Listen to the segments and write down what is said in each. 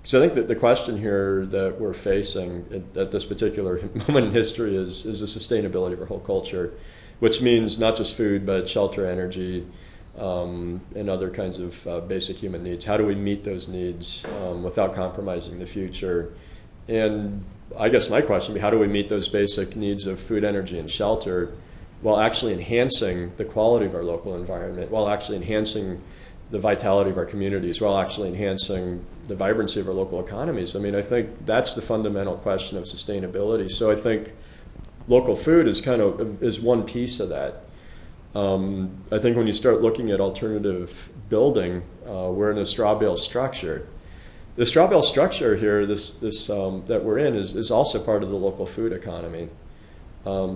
So I think that the question here that we're facing at this particular moment in history is the sustainability of our whole culture, which means not just food, but shelter, energy, and other kinds of basic human needs. How do we meet those needs without compromising the future? And I guess my question would be, how do we meet those basic needs of food, energy, and shelter while actually enhancing the quality of our local environment, while actually enhancing the vitality of our communities, while actually enhancing the vibrancy of our local economies? I mean, I think that's the fundamental question of sustainability. So I think local food is one piece of that. I think when you start looking at alternative building, we're in a straw bale structure. The straw bale structure here, that we're in, is also part of the local food economy,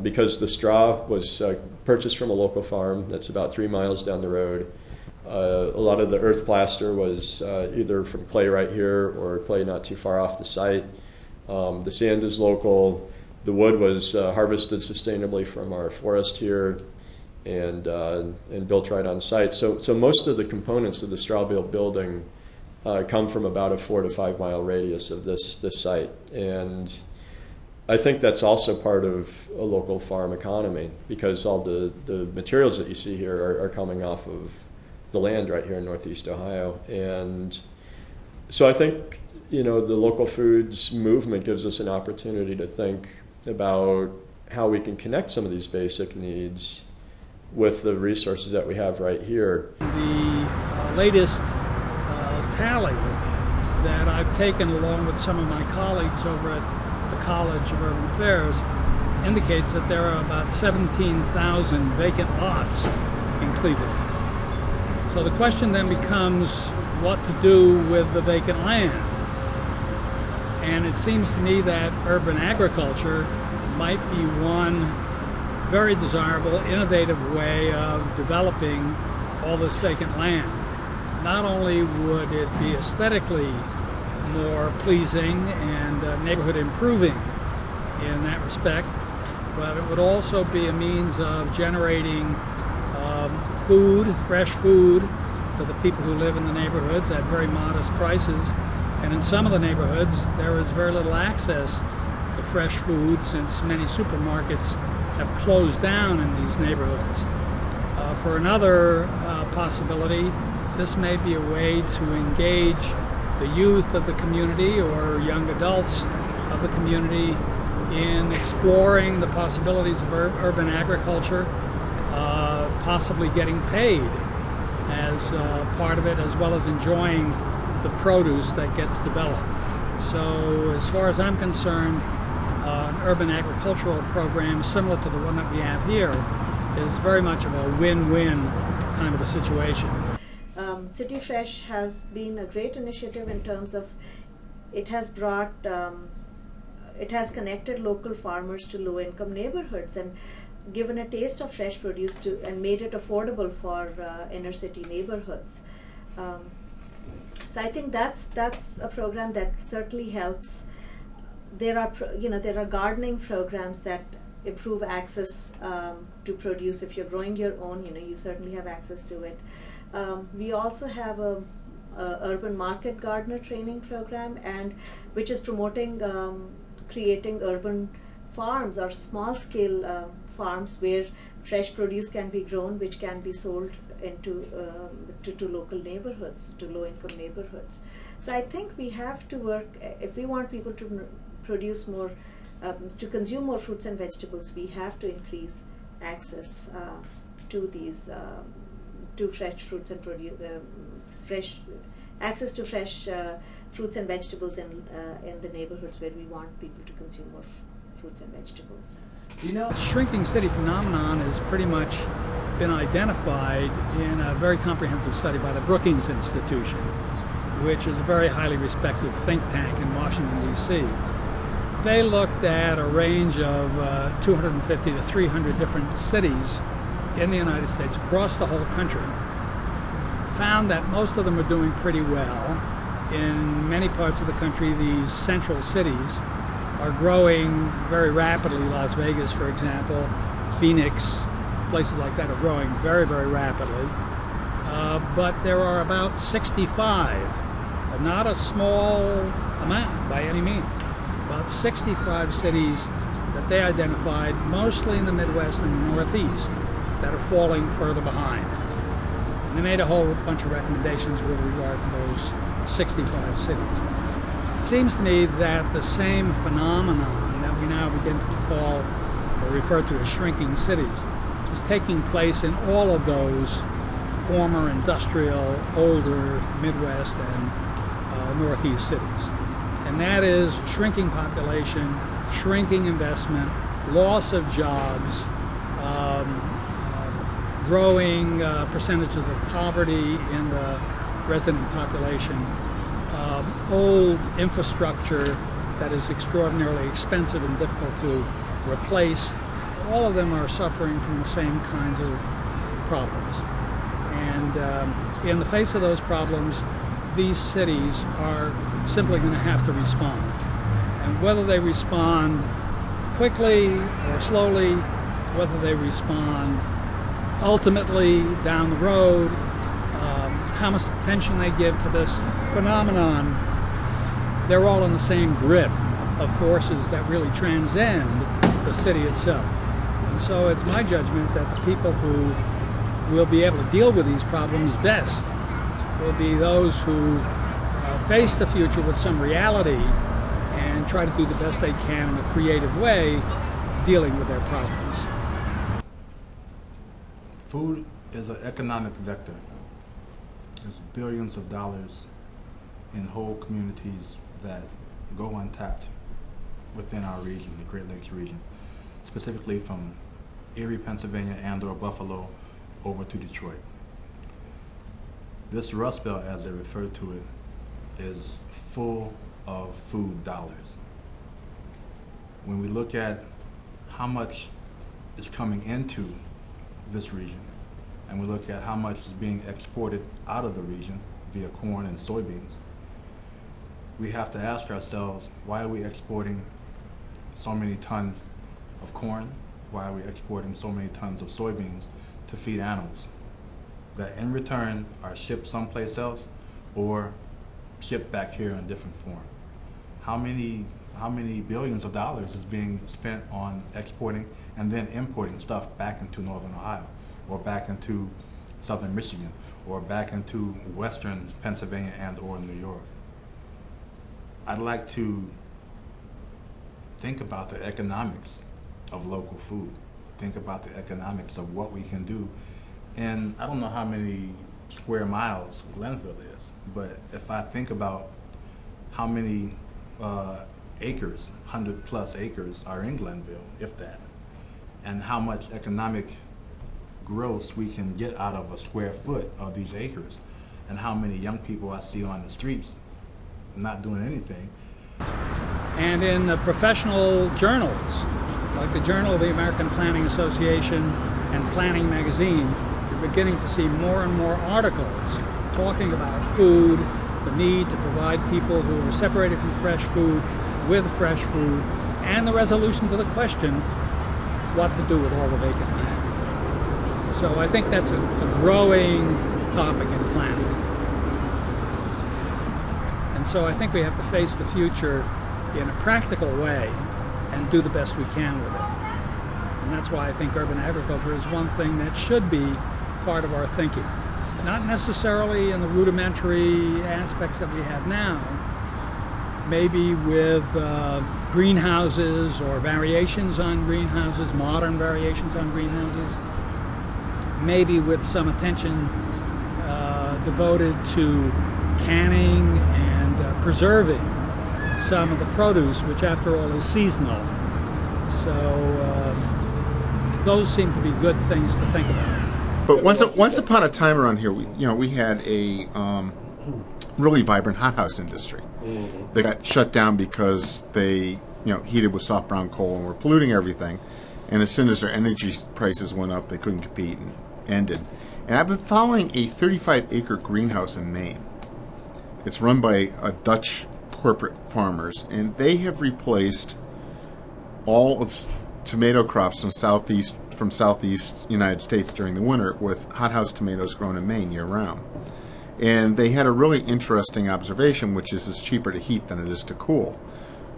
because the straw was purchased from a local farm that's about 3 miles down the road. A lot of the earth plaster was either from clay right here or clay not too far off the site. The sand is local. The wood was harvested sustainably from our forest here and built right on site. So most of the components of the straw bale building come from about a 4 to 5 mile radius of this site. And I think that's also part of a local farm economy, because all the materials that you see here are coming off of the land right here in Northeast Ohio. And so I think, the local foods movement gives us an opportunity to think about how we can connect some of these basic needs with the resources that we have right here. The latest tally that I've taken along with some of my colleagues over at the College of Urban Affairs indicates that there are about 17,000 vacant lots in Cleveland. So the question then becomes what to do with the vacant land. And it seems to me that urban agriculture might be one very desirable, innovative way of developing all this vacant land. Not only would it be aesthetically more pleasing and neighborhood improving in that respect, but it would also be a means of generating food, fresh food, to the people who live in the neighborhoods at very modest prices. And in some of the neighborhoods, there is very little access to fresh food, since many supermarkets have closed down in these neighborhoods. For another possibility, this may be a way to engage the youth of the community or young adults of the community in exploring the possibilities of urban agriculture, possibly getting paid as part of it, as well as enjoying the produce that gets developed. So as far as I'm concerned, an urban agricultural program similar to the one that we have here is very much of a win-win kind of a situation. City Fresh has been a great initiative in terms of it has brought, it has connected local farmers to low-income neighborhoods and given a taste of fresh produce and made it affordable for inner city neighborhoods. So I think that's a program that certainly helps. There are gardening programs that improve access to produce. If you're growing your own, you certainly have access to it. We also have a urban market gardener training program, and which is promoting creating urban farms or small scale farms where fresh produce can be grown, which can be sold into to local neighborhoods, to low income neighborhoods. So I think we have to work, if we want people to produce more, to consume more fruits and vegetables, we have to increase access to these to fresh fruits and access to fresh fruits and vegetables in the neighborhoods where we want people to consume more fruits and vegetables. The shrinking city phenomenon has pretty much been identified in a very comprehensive study by the Brookings Institution, which is a very highly respected think tank in Washington, D.C. They looked at a range of 250 to 300 different cities in the United States across the whole country, found that most of them are doing pretty well. In many parts of the country, these central cities are growing very rapidly. Las Vegas, for example, Phoenix, places like that are growing very, very rapidly. But there are about 65 not a small amount by any means. About 65 cities that they identified, mostly in the Midwest and the Northeast, that are falling further behind. And they made a whole bunch of recommendations with regard to those 65 cities. It seems to me that the same phenomenon that we now begin to call or refer to as shrinking cities is taking place in all of those former industrial, older Midwest and Northeast cities. And that is shrinking population, shrinking investment, loss of jobs, growing percentage of the poverty in the resident population, old infrastructure that is extraordinarily expensive and difficult to replace. All of them are suffering from the same kinds of problems. And in the face of those problems, these cities are simply going to have to respond. And whether they respond quickly or slowly, whether they respond ultimately down the road, how much attention they give to this phenomenon, they're all in the same grip of forces that really transcend the city itself. And so it's my judgment that the people who will be able to deal with these problems best will be those who face the future with some reality and try to do the best they can in a creative way dealing with their problems. Food is an economic vector. There's billions of dollars in whole communities that go untapped within our region, the Great Lakes region, specifically from Erie, Pennsylvania, and/or Buffalo over to Detroit. This Rust Belt, as they refer to it, is full of food dollars. When we look at how much is coming into this region, and we look at how much is being exported out of the region via corn and soybeans, we have to ask ourselves, why are we exporting so many tons of corn? Why are we exporting so many tons of soybeans to feed animals that in return are shipped someplace else or shipped back here in a different form? How many billions of dollars is being spent on exporting and then importing stuff back into Northern Ohio, or back into Southern Michigan, or back into Western Pennsylvania and/or New York? I'd like to think about the economics of local food, think about the economics of what we can do. And I don't know how many square miles Glenville is, but if I think about how many acres, 100+ acres are in Glenville, if that, and how much economic gross we can get out of a square foot of these acres, and how many young people I see on the streets not doing anything. And in the professional journals, like the Journal of the American Planning Association and Planning Magazine, you're beginning to see more and more articles talking about food, the need to provide people who are separated from fresh food with fresh food, and the resolution to the question, what to do with all the vacant land. So I think that's a growing topic in planning. And so I think we have to face the future in a practical way and do the best we can with it. And that's why I think urban agriculture is one thing that should be part of our thinking. Not necessarily in the rudimentary aspects that we have now, maybe with greenhouses or variations on greenhouses, modern variations on greenhouses, maybe with some attention devoted to canning and preserving some of the produce, which after all is seasonal. So those seem to be good things to think about. But once upon a time around here, we had a really vibrant hothouse industry. Mm-hmm. They got shut down because they heated with soft brown coal and were polluting everything. And as soon as their energy prices went up, they couldn't compete and ended. And I've been following a 35-acre greenhouse in Maine. It's run by a Dutch corporate farmers, and they have replaced all of tomato crops from southeast United States during the winter with hothouse tomatoes grown in Maine year-round. And they had a really interesting observation, which is it's cheaper to heat than it is to cool.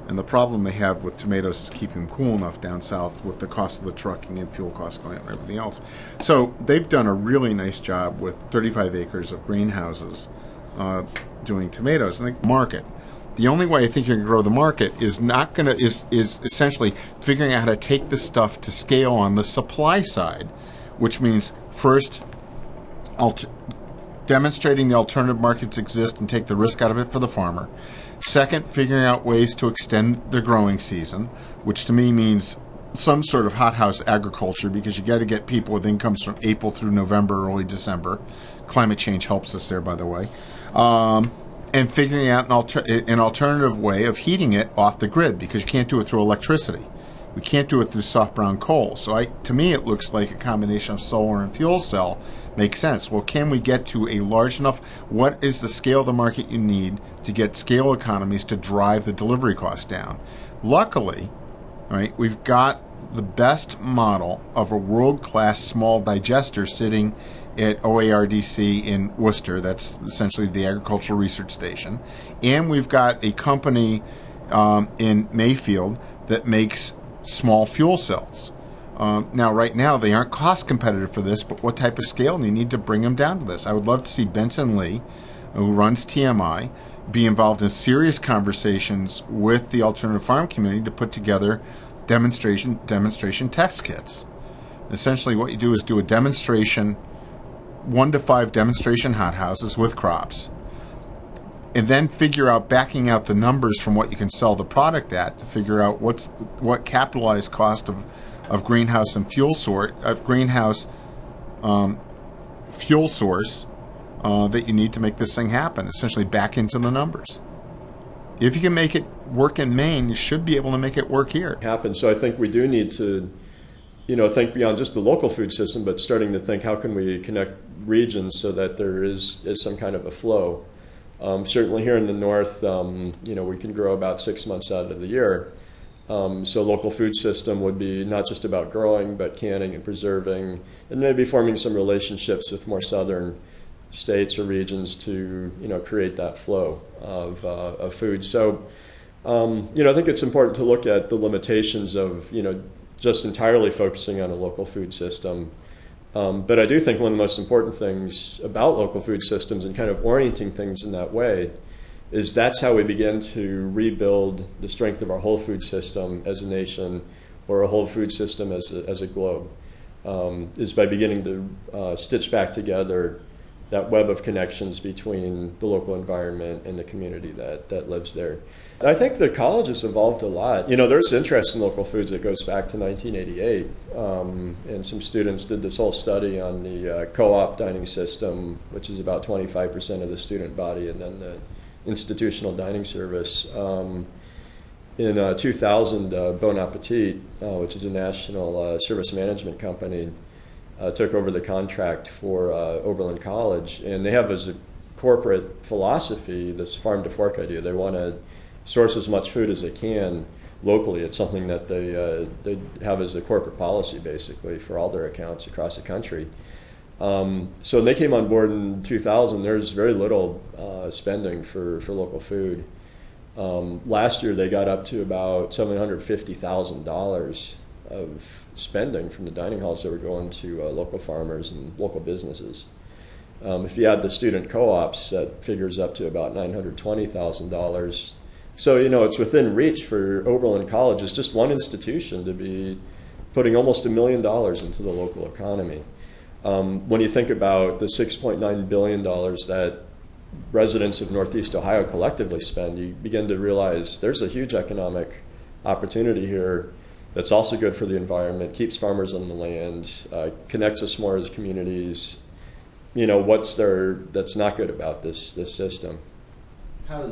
And the problem they have with tomatoes is keeping them cool enough down south with the cost of the trucking and fuel costs going up and everything else. So they've done a really nice job with 35 acres of greenhouses doing tomatoes. And the market. The only way I think you can grow the market is is essentially figuring out how to take this stuff to scale on the supply side, which means first demonstrating the alternative markets exist and take the risk out of it for the farmer. Second, figuring out ways to extend the growing season, which to me means some sort of hothouse agriculture, because you got to get people with incomes from April through November, early December. Climate change helps us there, by the way. And figuring out an alternative way of heating it off the grid, because you can't do it through electricity. We can't do it through soft brown coal. So to me, it looks like a combination of solar and fuel cell makes sense. Well, can we get to a large enough, what is the scale of the market you need to get scale economies to drive the delivery costs down? Luckily, right, we've got the best model of a world-class small digester sitting at OARDC in Worcester. That's essentially the Agricultural Research Station. And we've got a company in Mayfield that makes small fuel cells. Now, right now, they aren't cost competitive for this, but what type of scale do you need to bring them down to this? I would love to see Benson Lee, who runs TMI, be involved in serious conversations with the alternative farm community to put together demonstration test kits. Essentially, what you do is do a demonstration, 1 to 5 demonstration hothouses with crops, and then figure out, backing out the numbers from what you can sell the product at, to figure out what capitalized cost of greenhouse and fuel source that you need to make this thing happen. Essentially, back into the numbers. If you can make it work in Maine, you should be able to make it work here. So I think we do need to, think beyond just the local food system, but starting to think, how can we connect regions so that there is some kind of a flow. Certainly here in the north, we can grow about 6 months out of the year. So local food system would be not just about growing, but canning and preserving, and maybe forming some relationships with more southern states or regions to create that flow of food. So I think it's important to look at the limitations of just entirely focusing on a local food system. But I do think one of the most important things about local food systems and kind of orienting things in that way is that's how we begin to rebuild the strength of our whole food system as a nation, or a whole food system as a globe, is by beginning to stitch back together that web of connections between the local environment and the community that lives there. I think the college has evolved a lot. There's interest in local foods that goes back to 1988, and some students did this whole study on the co-op dining system, which is about 25% of the student body, and then the institutional dining service. In 2000, Bon Appetit, which is a national service management company, took over the contract for Oberlin College, and they have as a corporate philosophy this farm to fork idea. They want to source as much food as they can locally. It's something that they have as a corporate policy, basically, for all their accounts across the country. So when they came on board in 2000, there's very little spending for local food. Last year, they got up to about $750,000 of spending from the dining halls that were going to local farmers and local businesses. If you add the student co-ops, that figures up to about $920,000. So, it's within reach for Oberlin College, as just one institution, to be putting almost $1 million into the local economy. When you think about the $6.9 billion that residents of Northeast Ohio collectively spend, you begin to realize there's a huge economic opportunity here that's also good for the environment, keeps farmers on the land, connects us more as communities. What's there that's not good about this system?